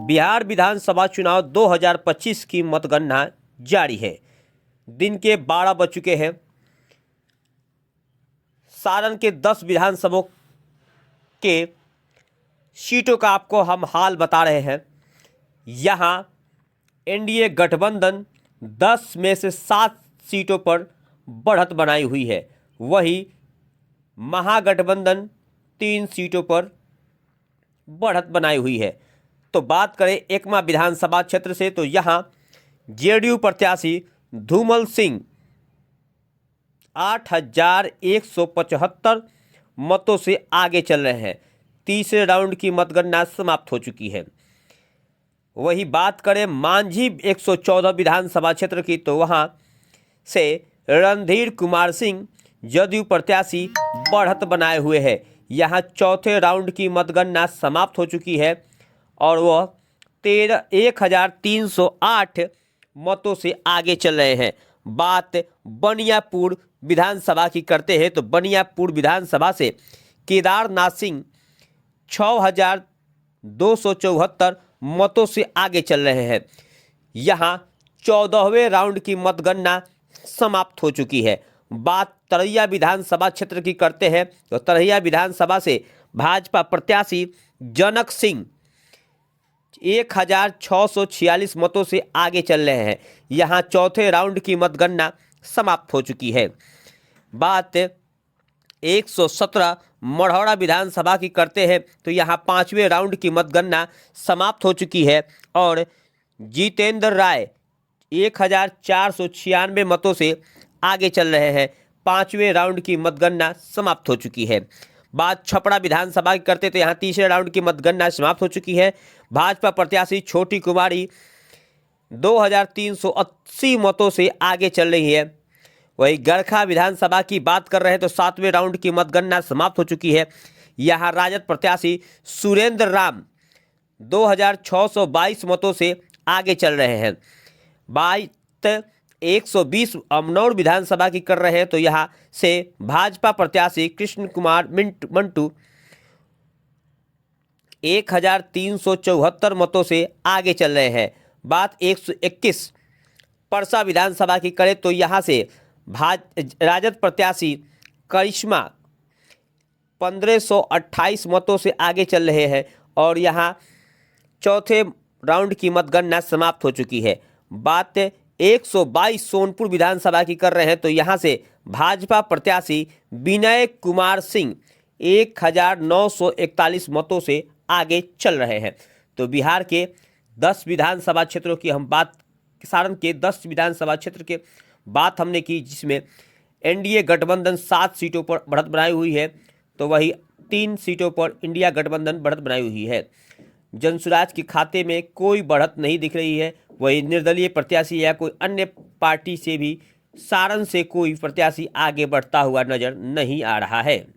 बिहार विधानसभा चुनाव 2025 की मतगणना जारी है। दिन के 12 बज चुके हैं। सारण के 10 विधानसभाओं के सीटों का आपको हम हाल बता रहे हैं। यहाँ एनडीए गठबंधन 10 में से 7 सीटों पर बढ़त बनाई हुई है, वहीं महागठबंधन 3 सीटों पर बढ़त बनाई हुई है। तो बात करें एकमा विधानसभा क्षेत्र से, तो यहाँ जेडीयू प्रत्याशी धूमल सिंह 8,175 मतों से आगे चल रहे हैं। तीसरे राउंड की मतगणना समाप्त हो चुकी है। वही बात करें मांझी 114 विधानसभा क्षेत्र की, तो वहां से रणधीर कुमार सिंह जदयू प्रत्याशी बढ़त बनाए हुए हैं। यहां चौथे राउंड की मतगणना समाप्त हो चुकी है और वह 1,308 मतों से आगे चल रहे हैं। बात बनियापुर विधानसभा की करते हैं, तो बनियापुर विधानसभा से केदारनाथ सिंह 6,274 मतों से आगे चल रहे हैं। यहां 14वें राउंड की मतगणना समाप्त हो चुकी है। बात तरैया विधानसभा क्षेत्र की करते हैं, तो तरैया विधानसभा से भाजपा प्रत्याशी जनक सिंह 1,646 मतों से आगे चल रहे हैं। यहां चौथे राउंड की मतगणना समाप्त हो चुकी है। बात 117 मढ़ौरा विधानसभा की करते हैं, तो यहां 5वें राउंड की मतगणना समाप्त हो चुकी है और जितेंद्र राय 1,496 मतों से आगे चल रहे हैं। 5वें राउंड की मतगणना समाप्त हो चुकी है। बात छपरा विधानसभा की करते, तो यहाँ तीसरे राउंड की मतगणना समाप्त हो चुकी है। भाजपा प्रत्याशी छोटी कुमारी 2,380 मतों से आगे चल रही है। वही गरखा विधानसभा की बात कर रहे हैं, तो 7वें राउंड की मतगणना समाप्त हो चुकी है। यहाँ राजद प्रत्याशी सुरेंद्र राम 2,622 मतों से आगे चल रहे हैं। बात 120 अमनौर विधानसभा की कर रहे हैं, तो यहाँ से भाजपा प्रत्याशी कृष्ण कुमार मंटू 1,374 मतों से आगे चल रहे हैं। बात 121 परसा विधानसभा की करें, तो यहाँ से राजद प्रत्याशी करिश्मा 1,528 मतों से आगे चल रहे हैं और यहाँ चौथे राउंड की मतगणना समाप्त हो चुकी है। बात 122 सोनपुर विधानसभा की कर रहे हैं, तो यहाँ से भाजपा प्रत्याशी विनय कुमार सिंह 1,941 मतों से आगे चल रहे हैं। तो बिहार के 10 विधानसभा क्षेत्रों की हम बात, सारण के 10 विधानसभा क्षेत्र के बात हमने की, जिसमें एनडीए गठबंधन 7 सीटों पर बढ़त बनाई हुई है, तो वही 3 सीटों पर इंडिया गठबंधन बढ़त बनाई हुई है। जनसुराज के खाते में कोई बढ़त नहीं दिख रही है। वही निर्दलीय प्रत्याशी या कोई अन्य पार्टी से भी सारण से कोई प्रत्याशी आगे बढ़ता हुआ नजर नहीं आ रहा है।